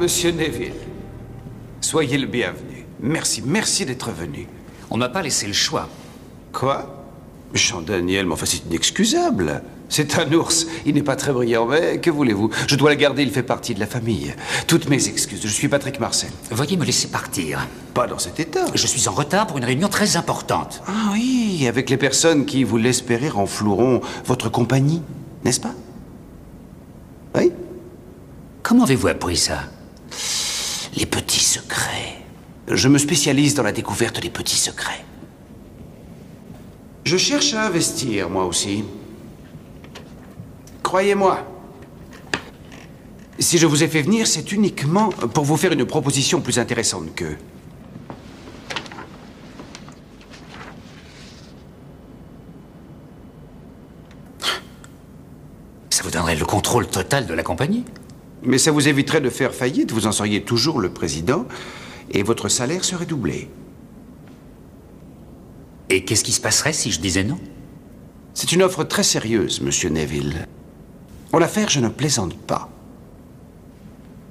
Monsieur Neville. Soyez le bienvenu. Merci d'être venu. On m'a pas laissé le choix. Quoi? Jean-Daniel, mais enfin c'est inexcusable. C'est un ours, il n'est pas très brillant, mais que voulez-vous? Je dois le garder, il fait partie de la famille. Toutes mes excuses, je suis Patrick Marcel. Veuillez me laisser partir. Pas dans cet état. Je suis en retard pour une réunion très importante. Ah oui, avec les personnes qui, vous l'espérez, renfloueront votre compagnie, n'est-ce pas? Oui? Comment avez-vous appris ça? Les petits secrets. Je me spécialise dans la découverte des petits secrets. Je cherche à investir, moi aussi. Croyez-moi. Si je vous ai fait venir, c'est uniquement pour vous faire une proposition plus intéressante qu'eux. Ça vous donnerait le contrôle total de la compagnie? Mais ça vous éviterait de faire faillite, vous en seriez toujours le président, et votre salaire serait doublé. Et qu'est-ce qui se passerait si je disais non? C'est une offre très sérieuse, monsieur Neville. En l'affaire, je ne plaisante pas.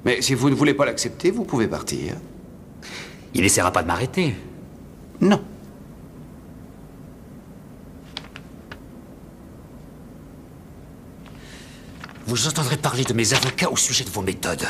Mais si vous ne voulez pas l'accepter, vous pouvez partir. Il n'essaiera pas de m'arrêter. Non. Vous entendrez parler de mes avocats au sujet de vos méthodes.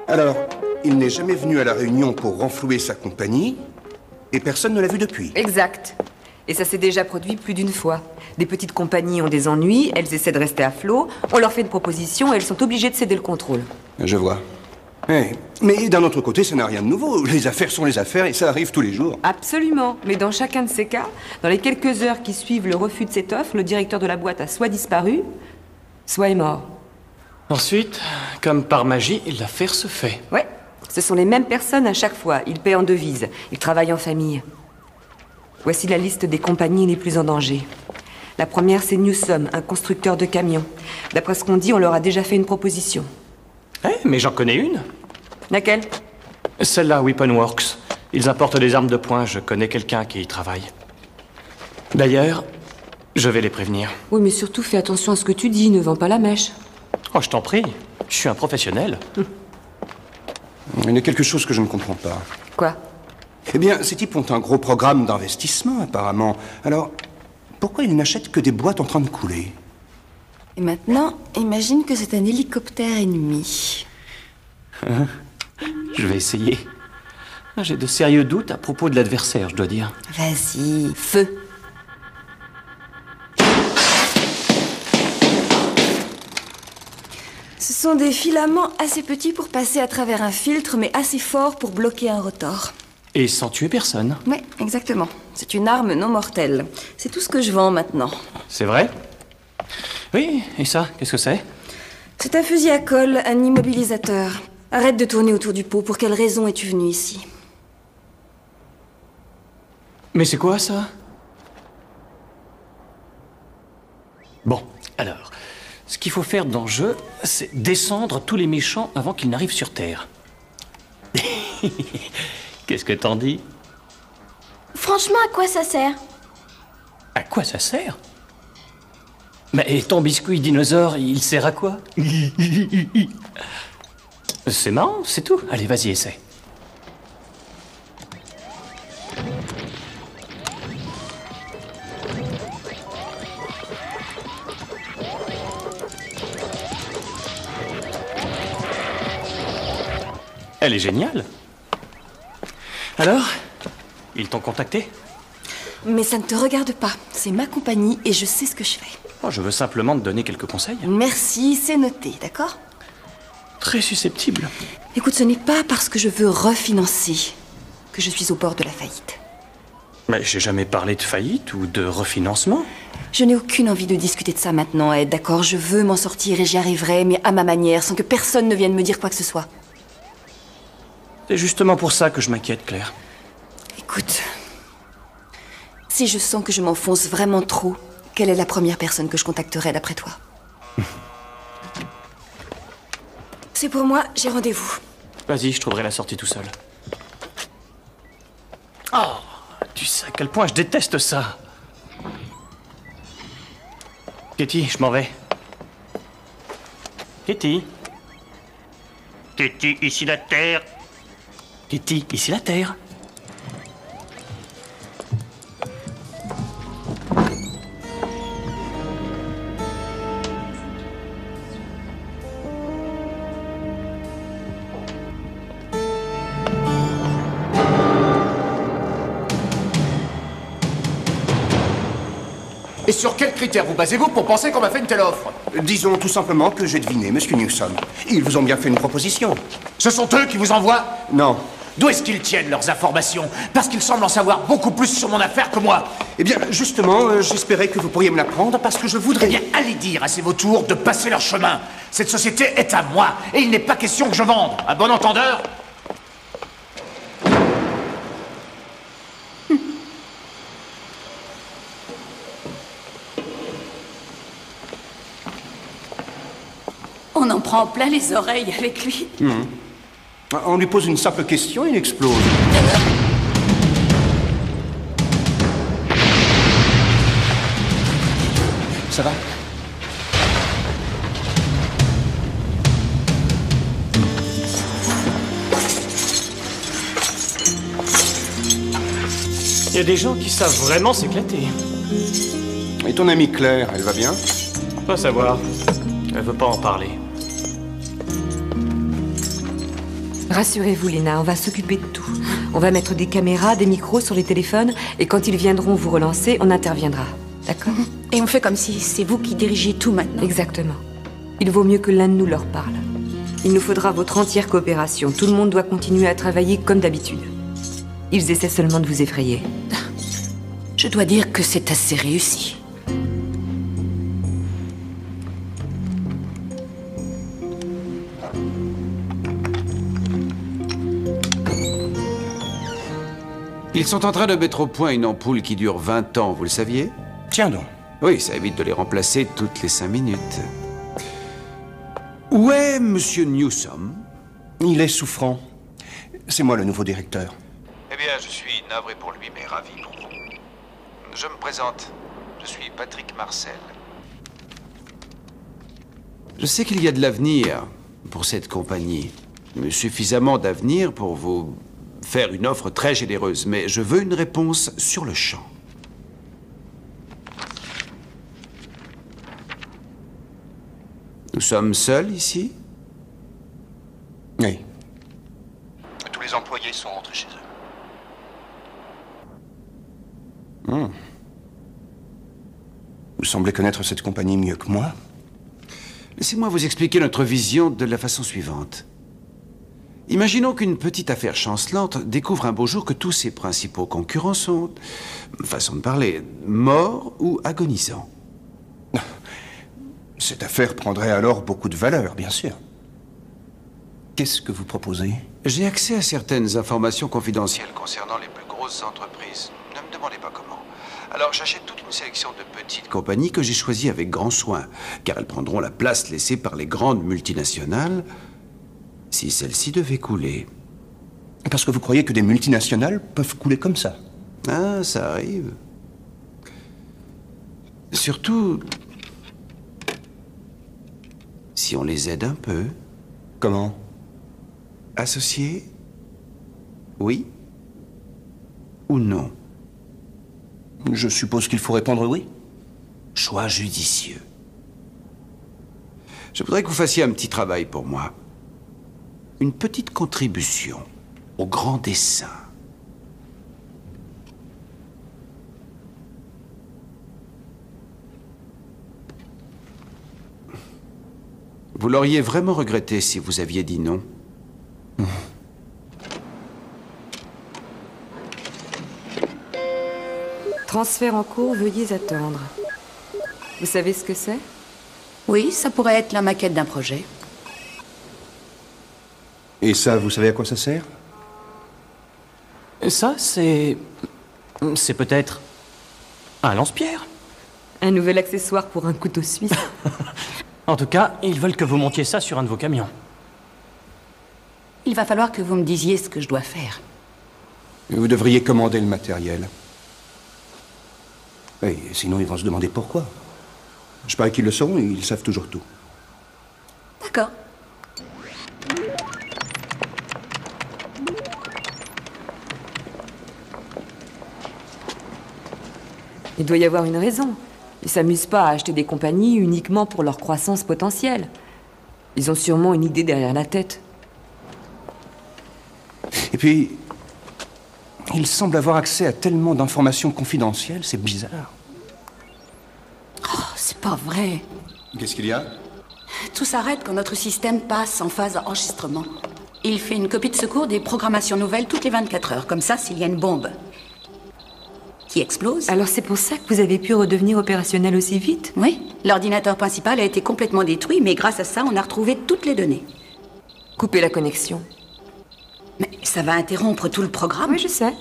Alors, il n'est jamais venu à la réunion pour renflouer sa compagnie, et personne ne l'a vu depuis. Exact. Et ça s'est déjà produit plus d'une fois. Des petites compagnies ont des ennuis, elles essaient de rester à flot, on leur fait une proposition et elles sont obligées de céder le contrôle. Je vois. Eh, mais d'un autre côté, ça n'a rien de nouveau. Les affaires sont les affaires et ça arrive tous les jours. Absolument. Mais dans chacun de ces cas, dans les quelques heures qui suivent le refus de cette offre, le directeur de la boîte a soit disparu, soit est mort. Ensuite, comme par magie, l'affaire se fait. Ouais. Ce sont les mêmes personnes à chaque fois. Ils paient en devises. Ils travaillent en famille. Voici la liste des compagnies les plus en danger. La première, c'est Newsom, un constructeur de camions. D'après ce qu'on dit, on leur a déjà fait une proposition. Eh, mais j'en connais une. Laquelle? Celle-là, Weaponworks. Ils importent des armes de poing, je connais quelqu'un qui y travaille. D'ailleurs, je vais les prévenir. Oui, mais surtout fais attention à ce que tu dis, ne vends pas la mèche. Oh, je t'en prie, je suis un professionnel. Il y a quelque chose que je ne comprends pas. Quoi? Eh bien, ces types ont un gros programme d'investissement, apparemment. Alors, pourquoi ils n'achètent que des boîtes en train de couler? Et maintenant, imagine que c'est un hélicoptère ennemi. Je vais essayer. J'ai de sérieux doutes à propos de l'adversaire, je dois dire. Vas-y, feu. Ce sont des filaments assez petits pour passer à travers un filtre, mais assez forts pour bloquer un rotor. Et sans tuer personne. Oui, exactement. C'est une arme non mortelle. C'est tout ce que je vends maintenant. C'est vrai? Oui, et ça, qu'est-ce que c'est? C'est un fusil à colle, un immobilisateur. Arrête de tourner autour du pot. Pour quelle raison es-tu venu ici? Mais c'est quoi, ça? Bon, alors, qu'il faut faire dans le jeu, c'est descendre tous les méchants avant qu'ils n'arrivent sur Terre. Qu'est-ce que t'en dis? Franchement, à quoi ça sert? À quoi ça sert? Mais ton biscuit dinosaure, il sert à quoi? C'est marrant, c'est tout. Allez, vas-y, essaie. Elle est géniale. Alors, ils t'ont contacté? Mais ça ne te regarde pas. C'est ma compagnie et je sais ce que je fais. Oh, je veux simplement te donner quelques conseils. Merci, c'est noté, d'accord? Très susceptible. Écoute, ce n'est pas parce que je veux refinancer que je suis au bord de la faillite. Mais j'ai jamais parlé de faillite ou de refinancement. Je n'ai aucune envie de discuter de ça maintenant, Ed, d'accord? Je veux m'en sortir et j'y arriverai, mais à ma manière, sans que personne ne vienne me dire quoi que ce soit. C'est justement pour ça que je m'inquiète, Claire. Écoute, si je sens que je m'enfonce vraiment trop, quelle est la première personne que je contacterai d'après toi? C'est pour moi, j'ai rendez-vous. Vas-y, je trouverai la sortie tout seul. Oh, tu sais à quel point je déteste ça. Kitty, je m'en vais. Kitty. Kitty, ici la Terre. Kitty, ici la Terre. Et sur quels critères vous basez-vous pour penser qu'on m'a fait une telle offre? Disons tout simplement que j'ai deviné, monsieur Newsom. Ils vous ont bien fait une proposition. Ce sont eux qui vous envoient? Non. D'où est-ce qu'ils tiennent leurs informations? Parce qu'ils semblent en savoir beaucoup plus sur mon affaire que moi. Eh bien, justement, j'espérais que vous pourriez me l'apprendre parce que je voudrais... Eh bien, allez dire à ces vautours de passer leur chemin. Cette société est à moi, et il n'est pas question que je vende. À bon entendeur? On en prend plein les oreilles avec lui. On lui pose une simple question, il explose. Ça va? Il y a des gens qui savent vraiment s'éclater. Et ton amie Claire, elle va bien? Pas savoir. Elle veut pas en parler. Rassurez-vous, Lena, on va s'occuper de tout. On va mettre des caméras, des micros sur les téléphones, et quand ils viendront vous relancer, on interviendra. D'accord? Et on fait comme si c'est vous qui dirigez tout maintenant. Exactement. Il vaut mieux que l'un de nous leur parle. Il nous faudra votre entière coopération. Tout le monde doit continuer à travailler comme d'habitude. Ils essaient seulement de vous effrayer. Je dois dire que c'est assez réussi. Ils sont en train de mettre au point une ampoule qui dure 20 ans, vous le saviez? Tiens donc. Oui, ça évite de les remplacer toutes les 5 minutes. Où est Monsieur Newsom? Il est souffrant. C'est moi le nouveau directeur. Eh bien, je suis navré pour lui, mais ravi pour vous. Je me présente. Je suis Patrick Marcel. Je sais qu'il y a de l'avenir pour cette compagnie. Suffisamment d'avenir pour vous faire une offre très généreuse, mais je veux une réponse sur le champ. Nous sommes seuls ici? Oui. Tous les employés sont rentrés chez eux. Vous semblez connaître cette compagnie mieux que moi. Laissez-moi vous expliquer notre vision de la façon suivante. Imaginons qu'une petite affaire chancelante découvre un beau jour que tous ses principaux concurrents sont, façon de parler, morts ou agonisants. Cette affaire prendrait alors beaucoup de valeur, bien sûr. Qu'est-ce que vous proposez? J'ai accès à certaines informations confidentielles concernant les plus grosses entreprises. Ne me demandez pas comment. évidemment. Alors j'achète toute une sélection de petites compagnies que j'ai choisies avec grand soin, car elles prendront la place laissée par les grandes multinationales si celles-ci devaient couler. Parce que vous croyez que des multinationales peuvent couler comme ça? Ah, ça arrive. Surtout si on les aide un peu. Comment? Associés? Oui ou non? Je suppose qu'il faut répondre oui. Choix judicieux. Je voudrais que vous fassiez un petit travail pour moi. Une petite contribution au grand dessein. Vous l'auriez vraiment regretté si vous aviez dit non. Transfert en cours, veuillez attendre. Vous savez ce que c'est? Oui, ça pourrait être la maquette d'un projet. Et ça, vous savez à quoi ça sert? Ça, c'est peut-être un lance-pierre. Un nouvel accessoire pour un couteau suisse. En tout cas, ils veulent que vous montiez ça sur un de vos camions. Il va falloir que vous me disiez ce que je dois faire. Vous devriez commander le matériel. Et sinon, ils vont se demander pourquoi. Je parie qu'ils le sauront, ils savent toujours tout. D'accord. Il doit y avoir une raison. Ils s'amusent pas à acheter des compagnies uniquement pour leur croissance potentielle. Ils ont sûrement une idée derrière la tête. Et puis, ils semblent avoir accès à tellement d'informations confidentielles, c'est bizarre. Oh, c'est pas vrai. Qu'est-ce qu'il y a? Tout s'arrête quand notre système passe en phase enregistrement. Il fait une copie de secours des programmations nouvelles toutes les 24 heures. Comme ça, s'il y a une bombe qui explose... Alors c'est pour ça que vous avez pu redevenir opérationnel aussi vite? Oui, l'ordinateur principal a été complètement détruit, mais grâce à ça, on a retrouvé toutes les données. Coupez la connexion. Mais ça va interrompre tout le programme. Oui, je sais.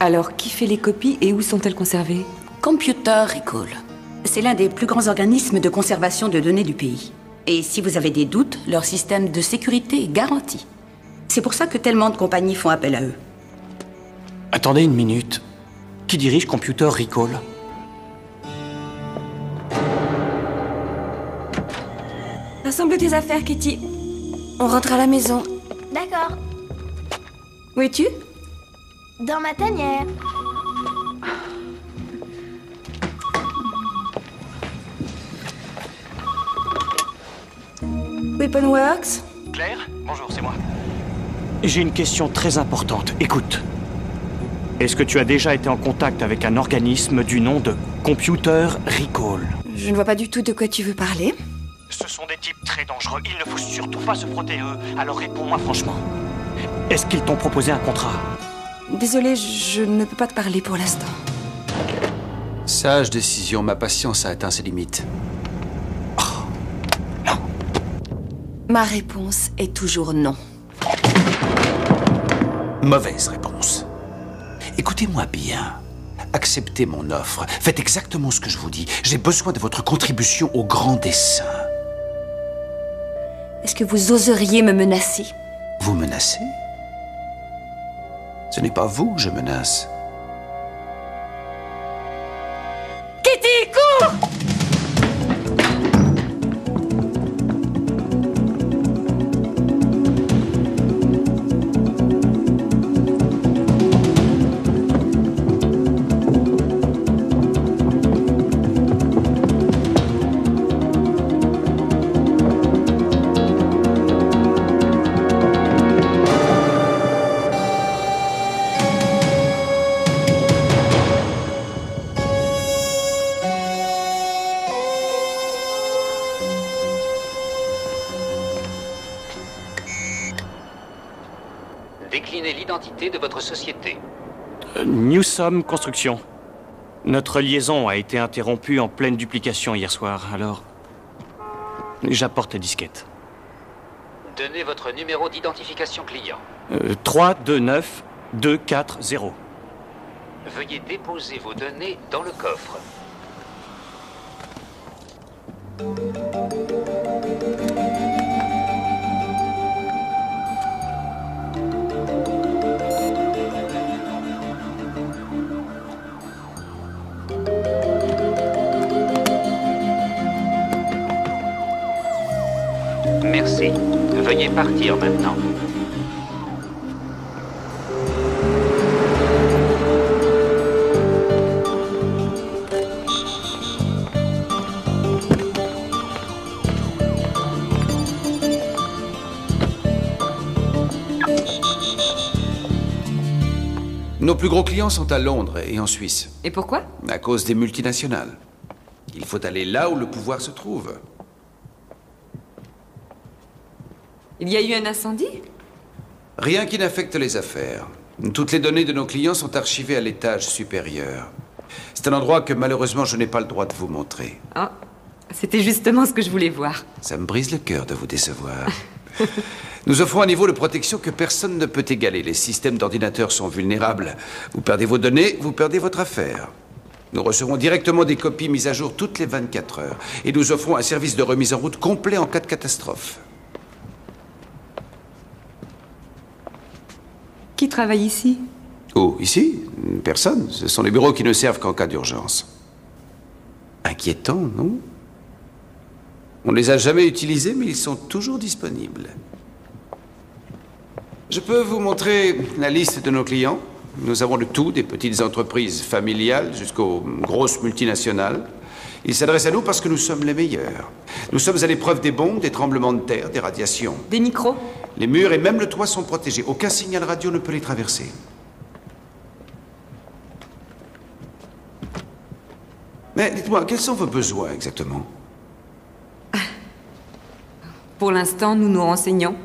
Alors, qui fait les copies et où sont-elles conservées? Computer Recall. C'est l'un des plus grands organismes de conservation de données du pays. Et si vous avez des doutes, leur système de sécurité est garanti. C'est pour ça que tellement de compagnies font appel à eux. Attendez une minute. Qui dirige Computer Recall? Rassemble tes affaires, Kitty. On rentre à la maison. D'accord. Où es-tu? Dans ma tanière. Weaponworks? Claire? Bonjour, c'est moi. J'ai une question très importante. Écoute. Est-ce que tu as déjà été en contact avec un organisme du nom de Computer Recall? Je ne vois pas du tout de quoi tu veux parler. Ce sont des types très dangereux. Il ne faut surtout pas se frotter à eux. Alors réponds-moi franchement. Est-ce qu'ils t'ont proposé un contrat? Désolée, je ne peux pas te parler pour l'instant. Sage décision, ma patience a atteint ses limites. Ma réponse est toujours non. Mauvaise réponse. Écoutez-moi bien. Acceptez mon offre. Faites exactement ce que je vous dis. J'ai besoin de votre contribution au grand dessein. Est-ce que vous oseriez me menacer? Vous menacez? Ce n'est pas vous que je menace. Kitty, cours! Déclinez l'identité de votre société. Newsom Construction. Notre liaison a été interrompue en pleine duplication hier soir, alors... J'apporte les disquettes. Donnez votre numéro d'identification client. 329240. Veuillez déposer vos données dans le coffre. Merci. Veuillez partir maintenant. Nos plus gros clients sont à Londres et en Suisse. Et pourquoi? À cause des multinationales. Il faut aller là où le pouvoir se trouve. Il y a eu un incendie? Rien qui n'affecte les affaires. Toutes les données de nos clients sont archivées à l'étage supérieur. C'est un endroit que malheureusement je n'ai pas le droit de vous montrer. Ah, c'était justement ce que je voulais voir. Ça me brise le cœur de vous décevoir. Nous offrons un niveau de protection que personne ne peut égaler. Les systèmes d'ordinateurs sont vulnérables. Vous perdez vos données, vous perdez votre affaire. Nous recevons directement des copies mises à jour toutes les 24 heures. Et nous offrons un service de remise en route complet en cas de catastrophe. Qui travaille ici? Oh, ici? Personne. Ce sont les bureaux qui ne servent qu'en cas d'urgence. Inquiétant, non? On ne les a jamais utilisés, mais ils sont toujours disponibles. Je peux vous montrer la liste de nos clients. Nous avons de tout, des petites entreprises familiales jusqu'aux grosses multinationales. Ils s'adressent à nous parce que nous sommes les meilleurs. Nous sommes à l'épreuve des bombes, des tremblements de terre, des radiations. Des micros? Les murs et même le toit sont protégés. Aucun signal radio ne peut les traverser. Mais dites-moi, quels sont vos besoins exactement? Pour l'instant, nous nous renseignons.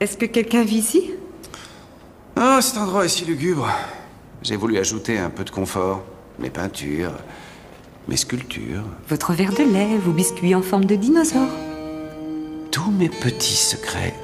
Est-ce que quelqu'un vit ici? Ah, cet endroit est si lugubre. J'ai voulu ajouter un peu de confort. Mes peintures, mes sculptures. Votre verre de lait, vos biscuits en forme de dinosaure. Tous mes petits secrets.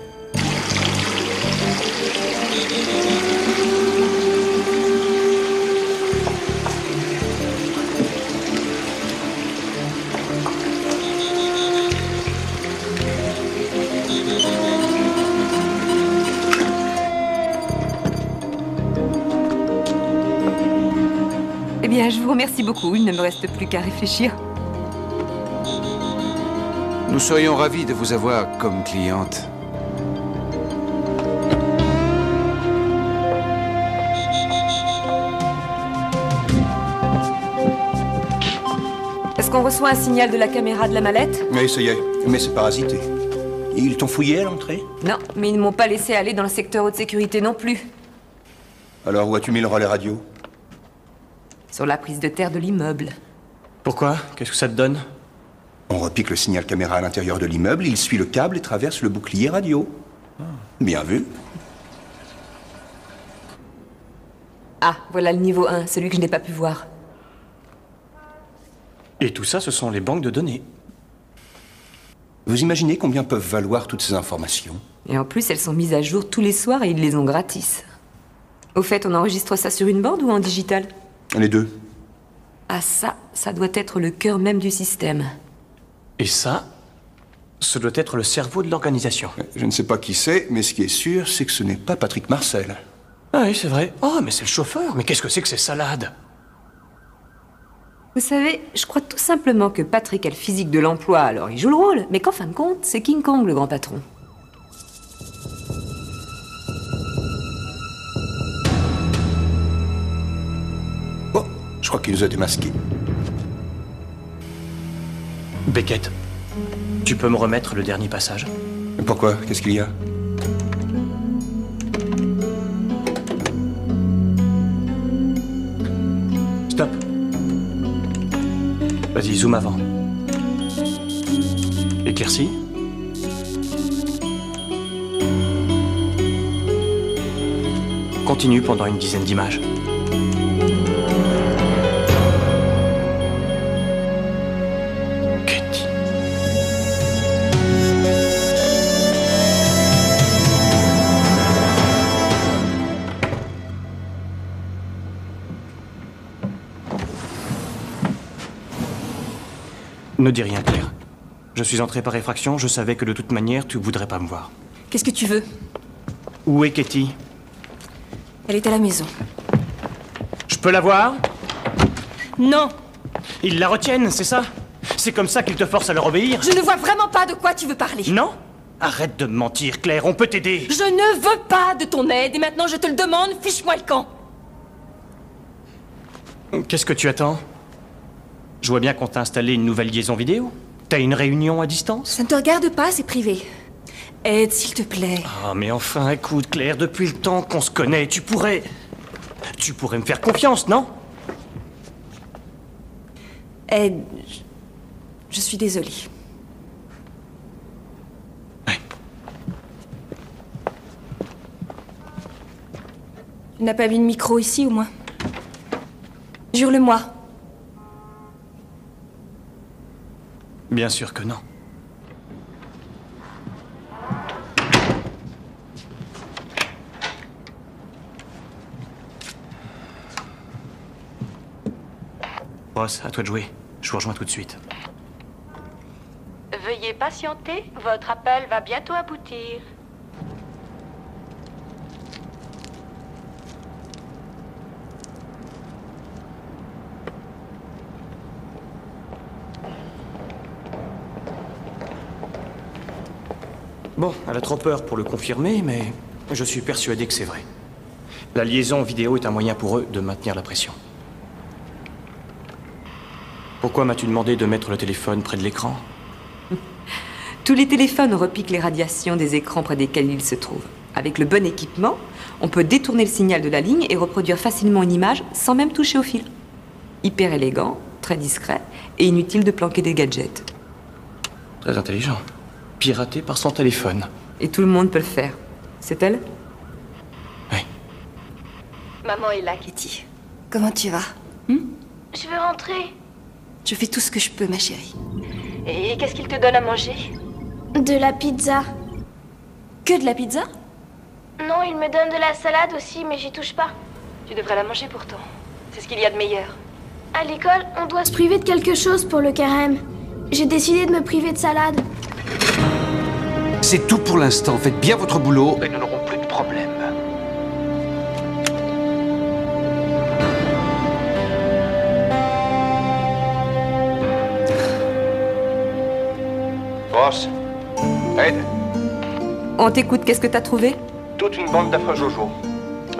Eh bien, je vous remercie beaucoup. Il ne me reste plus qu'à réfléchir. Nous serions ravis de vous avoir comme cliente. Est-ce qu'on reçoit un signal de la caméra de la mallette? Oui, ça y est, mais c'est parasité. Ils t'ont fouillé à l'entrée? Non, mais ils ne m'ont pas laissé aller dans le secteur haute sécurité non plus. Alors où as-tu mis le relais radio? Sur la prise de terre de l'immeuble. Pourquoi? Qu'est-ce que ça te donne? On repique le signal caméra à l'intérieur de l'immeuble, il suit le câble et traverse le bouclier radio. Bien vu. Ah, voilà le niveau 1, celui que je n'ai pas pu voir. Et tout ça, ce sont les banques de données. Vous imaginez combien peuvent valoir toutes ces informations? Et en plus, elles sont mises à jour tous les soirs et ils les ont gratis. Au fait, on enregistre ça sur une board ou en digital? Les deux. Ah ça doit être le cœur même du système. Et ça, ce doit être le cerveau de l'organisation. Je ne sais pas qui c'est, mais ce qui est sûr, c'est que ce n'est pas Patrick Marcel. Ah oui, c'est vrai. Oh, mais c'est le chauffeur. Mais qu'est-ce que c'est que ces salades? Vous savez, je crois tout simplement que Patrick a le physique de l'emploi, alors il joue le rôle, mais qu'en fin de compte, c'est King Kong le grand patron. Oh, je crois qu'il nous a démasqués. Beckett, tu peux me remettre le dernier passage? Pourquoi? Qu'est-ce qu'il y a? Stop. Vas-y, zoom avant. Éclairci. Continue pendant une dizaine d'images. Katie. Ne dis rien, Claire. Je suis entré par effraction, je savais que de toute manière, tu voudrais pas me voir. Qu'est-ce que tu veux? Où est Katie? Elle est à la maison. Je peux la voir? Non! Ils la retiennent, c'est ça? C'est comme ça qu'ils te forcent à leur obéir? Je ne vois vraiment pas de quoi tu veux parler. Non? Arrête de me mentir, Claire, on peut t'aider. Je ne veux pas de ton aide et maintenant je te le demande, fiche-moi le camp. Qu'est-ce que tu attends? Je vois bien qu'on t'a installé une nouvelle liaison vidéo. T'as une réunion à distance? Ça ne te regarde pas, c'est privé. Aide, s'il te plaît. Ah, mais enfin, écoute, Claire, depuis le temps qu'on se connaît, tu pourrais me faire confiance, non? Aide, je suis désolée. Ouais. Tu n'as pas mis de micro ici, au moins? Jure-le-moi. Bien sûr que non. Ross, à toi de jouer. Je vous rejoins tout de suite. Veuillez patienter, votre appel va bientôt aboutir. Bon, elle a trop peur pour le confirmer, mais je suis persuadé que c'est vrai. La liaison vidéo est un moyen pour eux de maintenir la pression. Pourquoi m'as-tu demandé de mettre le téléphone près de l'écran? Tous les téléphones repiquent les radiations des écrans près desquels ils se trouvent. Avec le bon équipement, on peut détourner le signal de la ligne et reproduire facilement une image sans même toucher au fil. Hyper élégant, très discret et inutile de planquer des gadgets. Très intelligent. Piraté par son téléphone. Et tout le monde peut le faire. C'est elle? Oui. Maman est là, Katie, comment tu vas? Je veux rentrer. Je fais tout ce que je peux, ma chérie. Et qu'est-ce qu'il te donne à manger? De la pizza. Que de la pizza? Non, il me donne de la salade aussi, mais j'y touche pas. Tu devrais la manger pourtant. C'est ce qu'il y a de meilleur. À l'école, on doit se priver de quelque chose pour le carême. J'ai décidé de me priver de salade. C'est tout pour l'instant. Faites bien votre boulot et nous n'aurons plus de problème. Ross, Ed, On t'écoute, qu'est-ce que t'as trouvé? toute une bande d'affreux Jojo.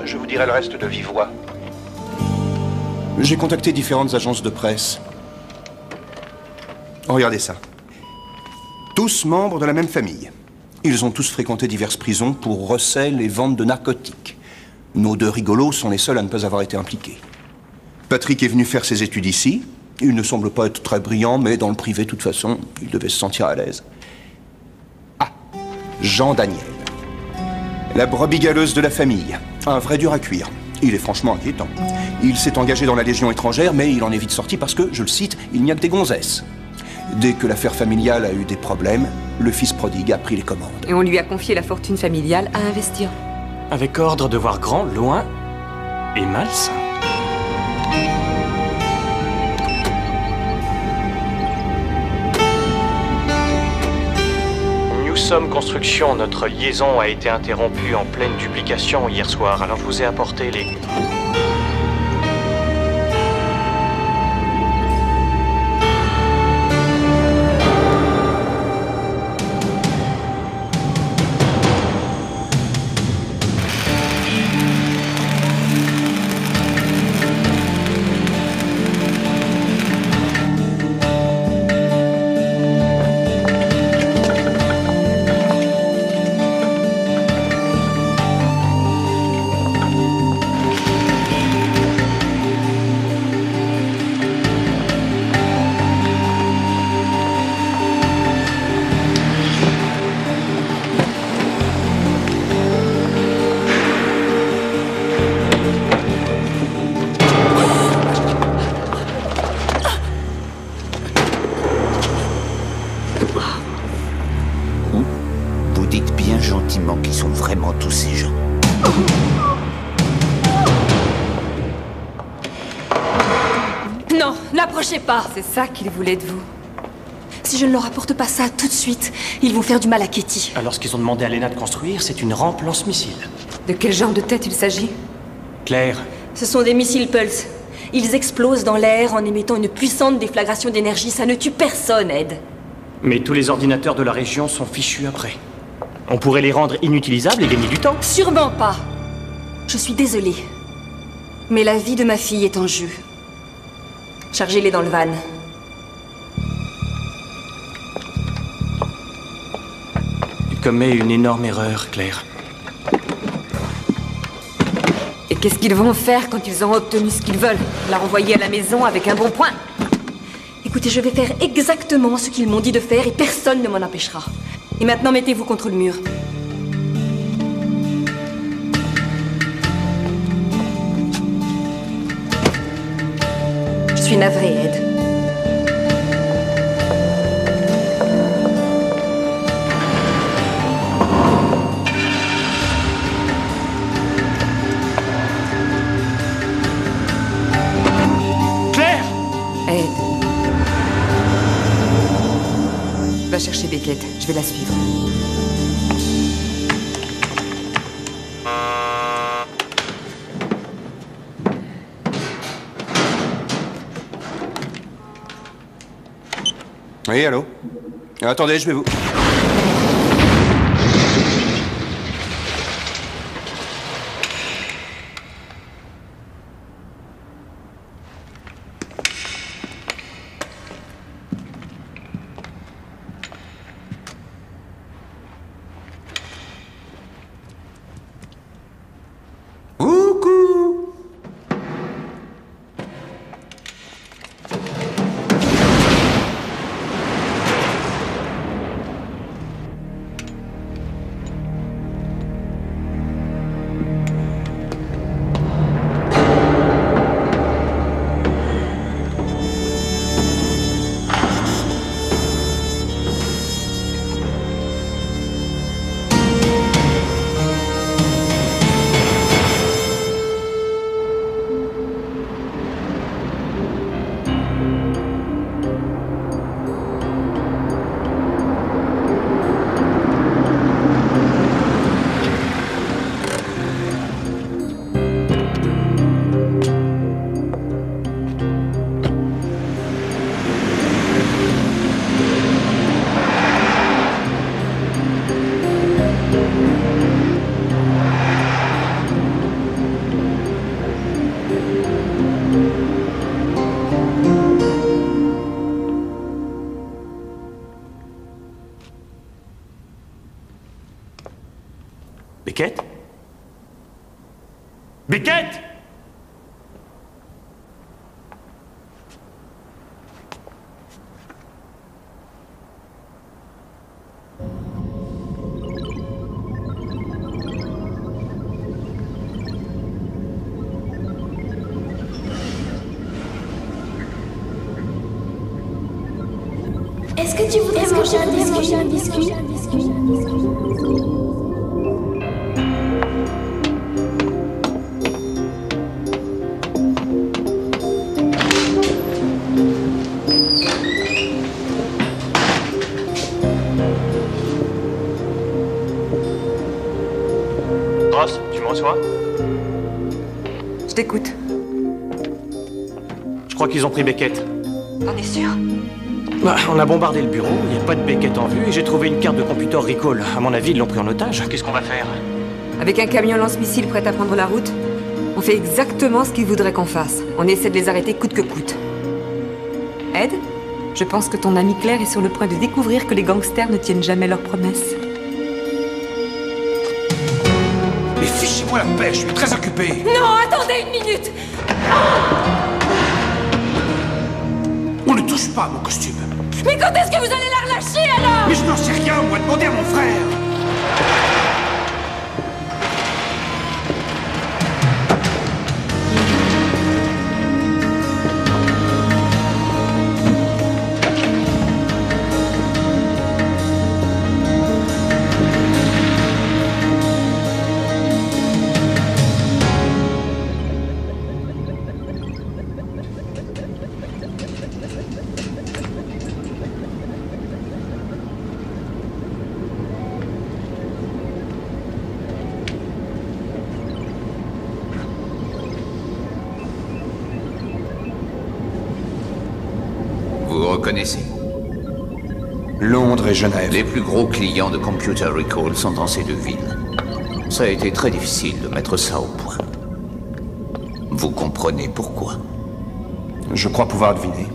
Je vous dirai le reste de vive voix. J'ai contacté différentes agences de presse. Regardez ça. Tous membres de la même famille. Ils ont tous fréquenté diverses prisons pour recel et vente de narcotiques. Nos deux rigolos sont les seuls à ne pas avoir été impliqués. Patrick est venu faire ses études ici. Il ne semble pas être très brillant, mais dans le privé, de toute façon, il devait se sentir à l'aise. Ah, Jean Daniel. La brebis galeuse de la famille. Un vrai dur à cuire. Il est franchement inquiétant. Il s'est engagé dans la Légion étrangère, mais il en est vite sorti parce que, je le cite, il n'y a que des gonzesses. Dès que l'affaire familiale a eu des problèmes, le fils prodigue a pris les commandes. Et on lui a confié la fortune familiale à investir. Avec ordre de voir grand, loin et malsain. Newsom Construction, notre liaison a été interrompue en pleine duplication hier soir, alors je vous ai apporté les... Vous dites bien gentiment qui sont vraiment tous ces gens. Non, n'approchez pas. C'est ça qu'il voulait de vous. Si je ne leur apporte pas ça tout de suite, ils vont faire du mal à Katie. Alors ce qu'ils ont demandé à Lena de construire, c'est une rampe lance-missile. De quel genre de tête il s'agit? Claire, Ce sont des missiles Pulse. Ils explosent dans l'air en émettant une puissante déflagration d'énergie. Ça ne tue personne, Ed. mais tous les ordinateurs de la région sont fichus après. On pourrait les rendre inutilisables et gagner du temps. Sûrement pas. Je suis désolée. Mais la vie de ma fille est en jeu. Chargez-les dans le van. Tu commets une énorme erreur, Claire. Et qu'est-ce qu'ils vont faire quand ils auront obtenu ce qu'ils veulent? La renvoyer à la maison avec un bon point? Écoutez, je vais faire exactement ce qu'ils m'ont dit de faire et personne ne m'en empêchera. Et maintenant, mettez-vous contre le mur. Je suis navrée, Ed. Claire! Ed. Va chercher Beckett, je vais la suivre. Oui, allô? Attendez, je vais vous... Coucou! Beckett? Beckett! Est-ce que tu voudrais manger un biscuit? Ross, tu me reçois? Je t'écoute. Je crois qu'ils ont pris Beckett. T'en es sûr? Bah, on a bombardé le bureau, il n'y a pas de Beckett en vue et j'ai trouvé une carte de computer recall. À mon avis, ils l'ont pris en otage. Qu'est-ce qu'on va faire? Avec un camion lance-missile prêt à prendre la route, on fait exactement ce qu'ils voudraient qu'on fasse. On essaie de les arrêter coûte que coûte. Ed, je pense que ton ami Claire est sur le point de découvrir que les gangsters ne tiennent jamais leurs promesses. Mais fichez-moi la paix, je suis très occupé. Non, attendez une minute! On ne touche pas à mon costume. Mais quand est-ce que vous allez la relâcher, alors? Mais je n'en sais rien, moi, demandez à mon frère. connaissez? Londres et Genève. Les plus gros clients de Computer Recall sont dans ces deux villes. Ça a été très difficile de mettre ça au point. Vous comprenez pourquoi? Je crois pouvoir deviner.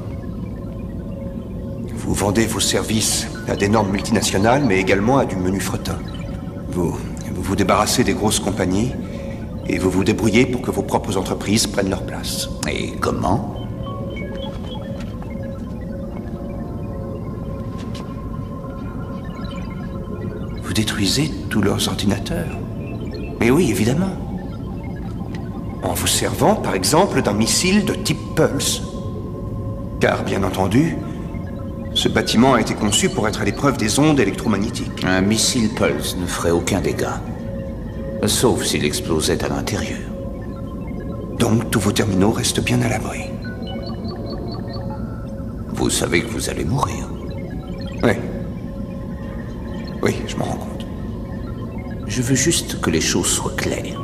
Vous vendez vos services à d'énormes multinationales, mais également à du menu fretin. Vous vous débarrassez des grosses compagnies et vous vous débrouillez pour que vos propres entreprises prennent leur place. Et comment? Vous détruisez tous leurs ordinateurs. Mais oui, évidemment. En vous servant, par exemple, d'un missile de type Pulse. Car, bien entendu, ce bâtiment a été conçu pour être à l'épreuve des ondes électromagnétiques. Un missile Pulse ne ferait aucun dégât. Sauf s'il explosait à l'intérieur. Donc, tous vos terminaux restent bien à l'abri. Vous savez que vous allez mourir. Oui. Oui, je m'en rends compte. Je veux juste que les choses soient claires.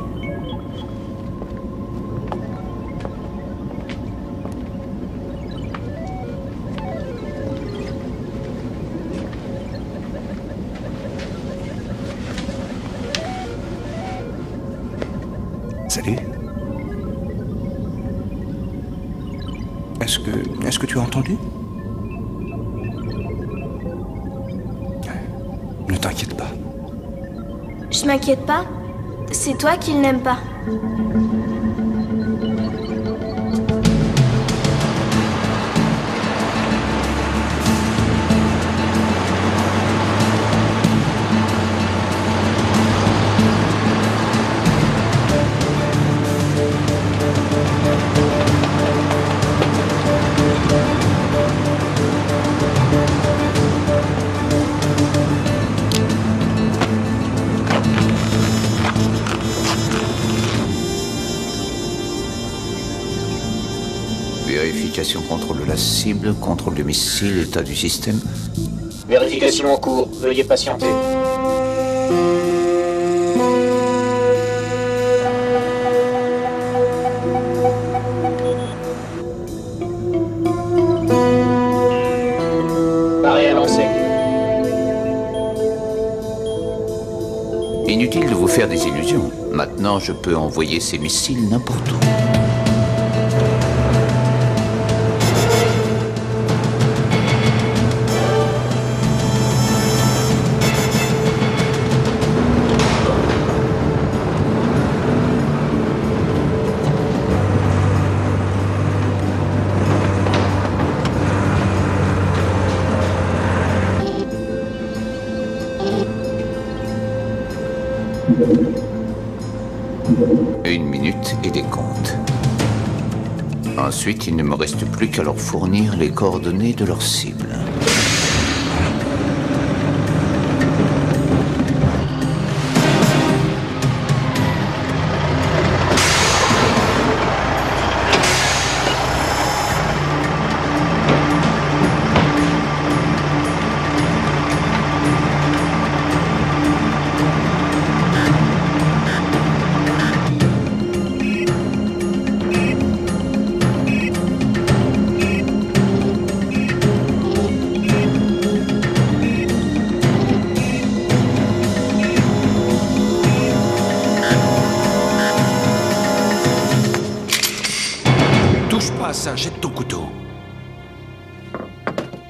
Salut. Est-ce que tu as entendu? Ne t'inquiète pas. Je m'inquiète pas. C'est toi qui n'aimes pas. Vérification, contrôle de la cible, contrôle du missile, état du système. Vérification en cours. Veuillez patienter. Pari lancé. Inutile de vous faire des illusions. Maintenant, je peux envoyer ces missiles n'importe où. Une minute et des comptes. Ensuite, il ne me reste plus qu'à leur fournir les coordonnées de leur cible. Ça, jette ton couteau.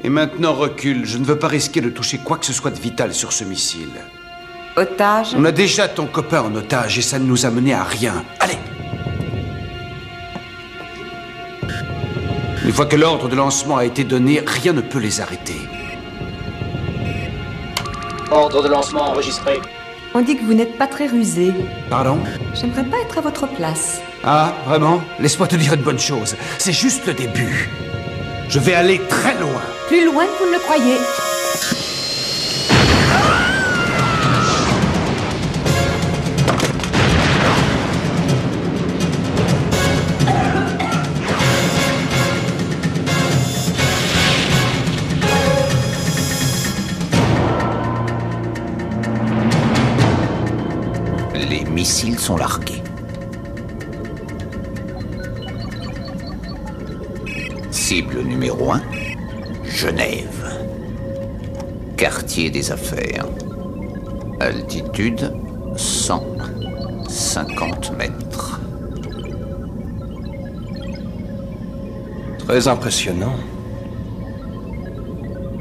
Et maintenant, recule. Je ne veux pas risquer de toucher quoi que ce soit de vital sur ce missile. Otage? On a déjà ton copain en otage et ça ne nous a mené à rien. Allez! Une fois que l'ordre de lancement a été donné, rien ne peut les arrêter. Ordre de lancement enregistré. On dit que vous n'êtes pas très rusé. Pardon? J'aimerais pas être à votre place. Ah, vraiment? Laisse-moi te dire une bonne chose. C'est juste le début. Je vais aller très loin. Plus loin que vous ne le croyez. Les missiles sont largués. Cible numéro 1, Genève. Quartier des affaires. Altitude 150 mètres. Très impressionnant.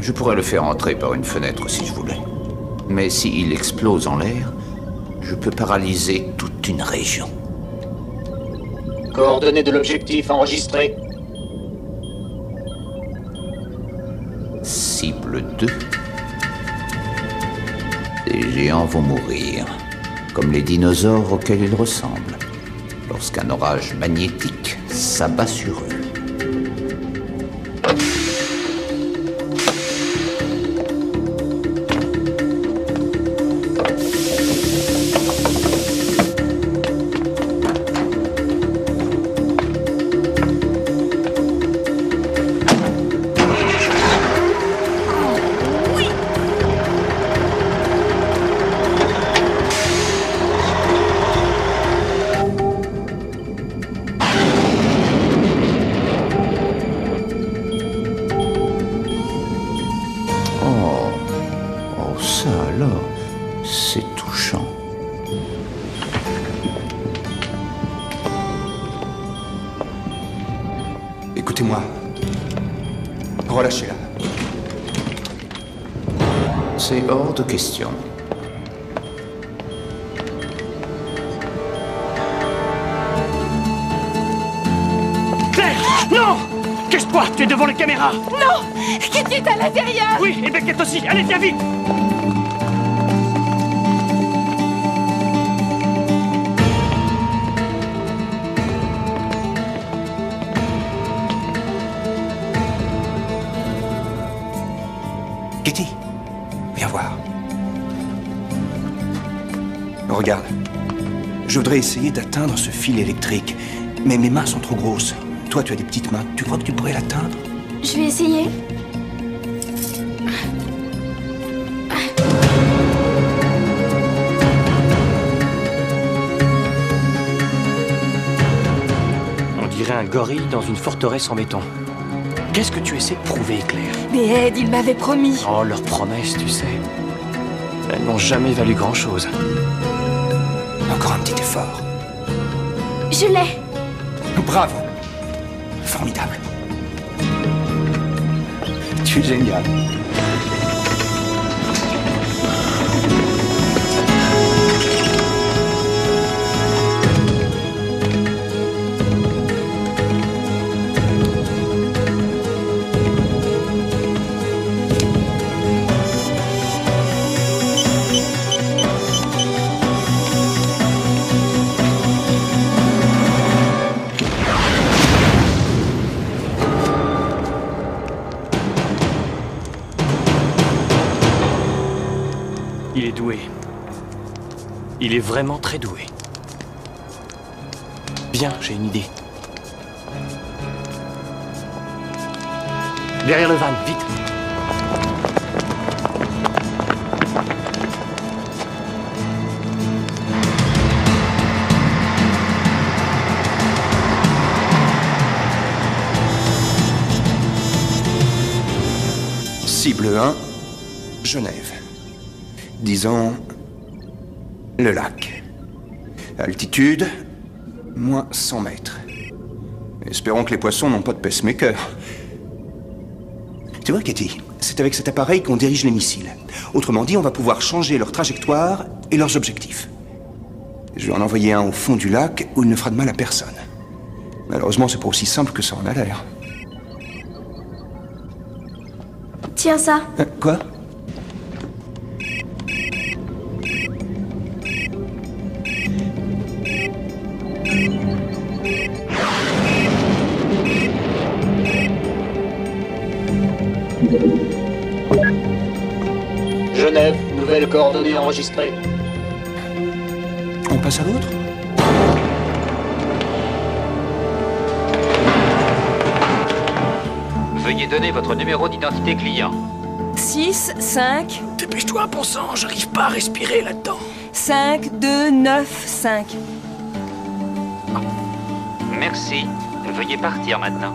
Je pourrais le faire entrer par une fenêtre si je voulais. Mais s'il explose en l'air, je peux paralyser toute une région. Coordonnées de l'objectif enregistrées. Cible 2. Les géants vont mourir, comme les dinosaures auxquels ils ressemblent, lorsqu'un orage magnétique s'abat sur eux. C'est touchant. Écoutez-moi. Relâchez-la. C'est hors de question. Claire! Non! Cache-toi! Tu es devant les caméras! Non! Kitty est à l'intérieur! Oui, et Beckett aussi! Allez, viens vite! Kitty, viens voir. Regarde. Je voudrais essayer d'atteindre ce fil électrique, mais mes mains sont trop grosses. Toi, tu as des petites mains. Tu crois que tu pourrais l'atteindre? Je vais essayer. On dirait un gorille dans une forteresse en béton. Qu'est-ce que tu essaies de prouver, Claire? Mais Ed, il m'avait promis. Oh, leurs promesses, tu sais. Elles n'ont jamais valu grand-chose. Encore un petit effort. Je l'ai. Bravo. Formidable. Tu es génial. Il est doué. Il est vraiment très doué. Bien, j'ai une idée. Derrière le van, vite. Cible 1, Genève. Disons, le lac. Altitude, moins 100 mètres. Espérons que les poissons n'ont pas de pacemaker. Tu vois, Katie, c'est avec cet appareil qu'on dirige les missiles. Autrement dit, on va pouvoir changer leur trajectoire et leurs objectifs. Je vais en envoyer un au fond du lac où il ne fera de mal à personne. Malheureusement, c'est pas aussi simple que ça en a l'air. Tiens ça. Quoi? Genève, nouvelles coordonnées enregistrées. On passe à l'autre? Veuillez donner votre numéro d'identité client. 6, 5... Dépêche-toi, bon sang, j'arrive pas à respirer là-dedans. 5, 2, 9, 5. Merci. Veuillez partir maintenant.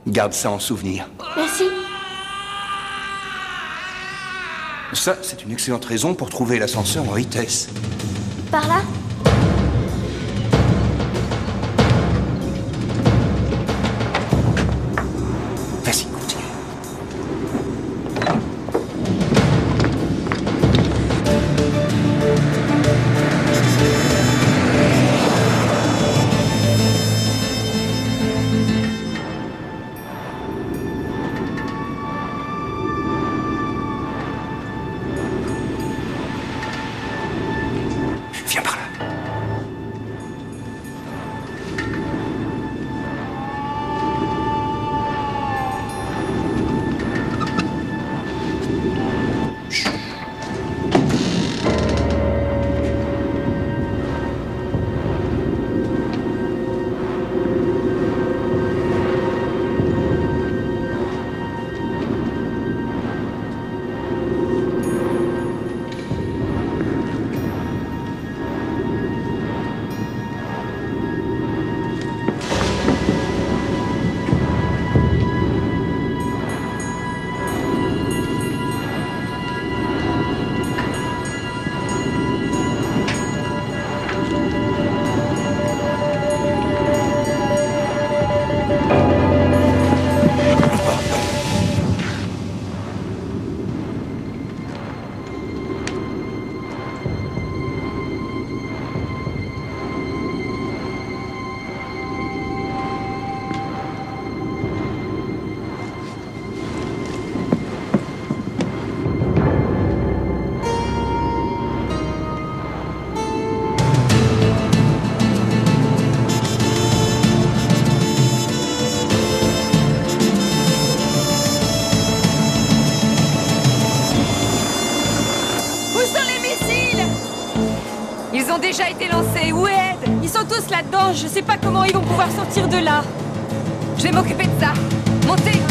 Garde ça en souvenir. Merci. Ça, c'est une excellente raison pour trouver l'ascenseur en vitesse. Par là? Vas-y, continue. Viens par là. Ils ont déjà été lancés. Où est Ed? Ils sont tous là-dedans. Je sais pas comment ils vont pouvoir sortir de là. Je vais m'occuper de ça. Montez!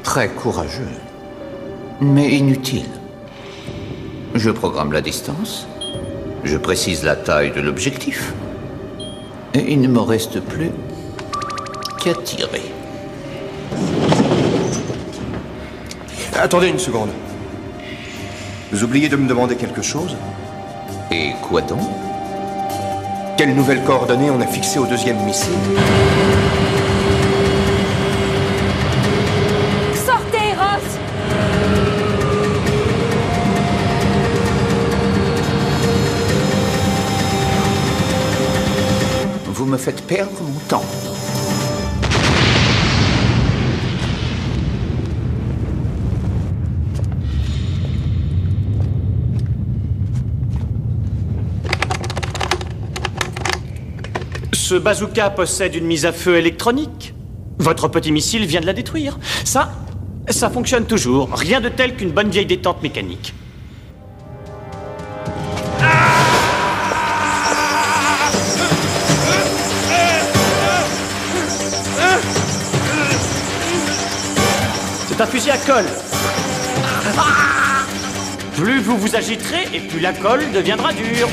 Très courageux, mais inutile. Je programme la distance, je précise la taille de l'objectif, et il ne me reste plus qu'à tirer. Attendez une seconde. Vous oubliez de me demander quelque chose? Et quoi donc? Quelles nouvelles coordonnées on a fixées au deuxième missile? Sortez, Ross! Vous me faites perdre mon temps. Ce bazooka possède une mise à feu électronique. Votre petit missile vient de la détruire. Ça fonctionne toujours. Rien de tel qu'une bonne vieille détente mécanique. C'est un fusil à colle. Plus vous vous agiterez et plus la colle deviendra dure.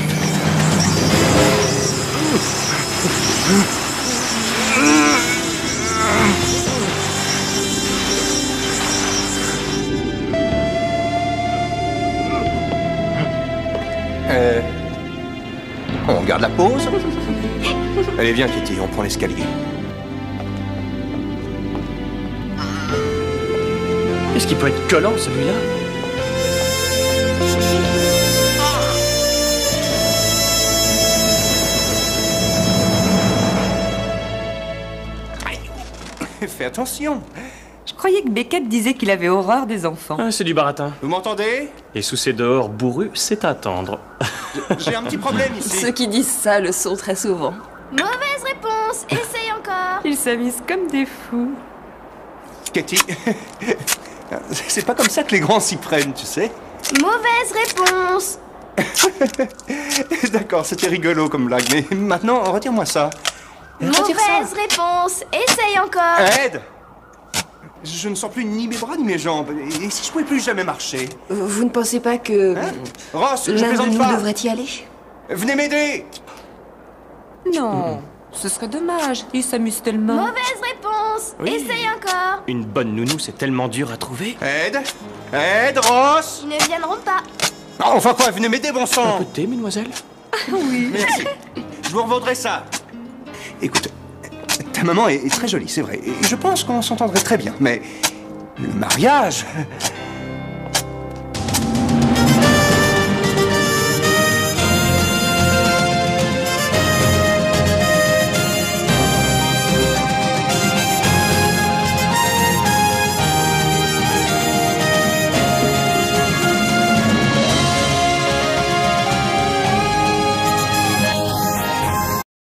On garde la pause? Allez, viens, Kitty, on prend l'escalier. Est-ce qu'il peut être collant, celui-là? fais attention. Je croyais que Beckett disait qu'il avait horreur des enfants. Ah, c'est du baratin. Vous m'entendez? Et sous ces dehors bourrus, c'est à tendre. J'ai un petit problème ici. Ceux qui disent ça le sont très souvent. Mauvaise réponse. Essaye encore. Ils s'amusent comme des fous. Katie, c'est pas comme ça que les grands s'y prennent, tu sais. Mauvaise réponse. D'accord, c'était rigolo comme blague, mais maintenant, retire-moi ça. Retire ça. Mauvaise réponse. Essaye encore. Ed! Je ne sens plus ni mes bras ni mes jambes. Et si je pouvais plus jamais marcher? Vous ne pensez pas que... Hein? Ross, je l'un de plaisante nous pas. devrait y aller? Venez m'aider! Non, ce serait dommage. Ils s'amusent tellement. Mauvaise réponse. Oui. Essaye encore. Une bonne nounou, c'est tellement dur à trouver. Ed! Ed, Ross! Ils ne viendront pas. Ah, enfin quoi, venez m'aider, bon sang! Un peu de thé, mesdemoiselles? Oui. Merci. Je vous revendrai ça. Écoute, ta maman est très jolie, c'est vrai. Et je pense qu'on s'entendrait très bien. Mais le mariage,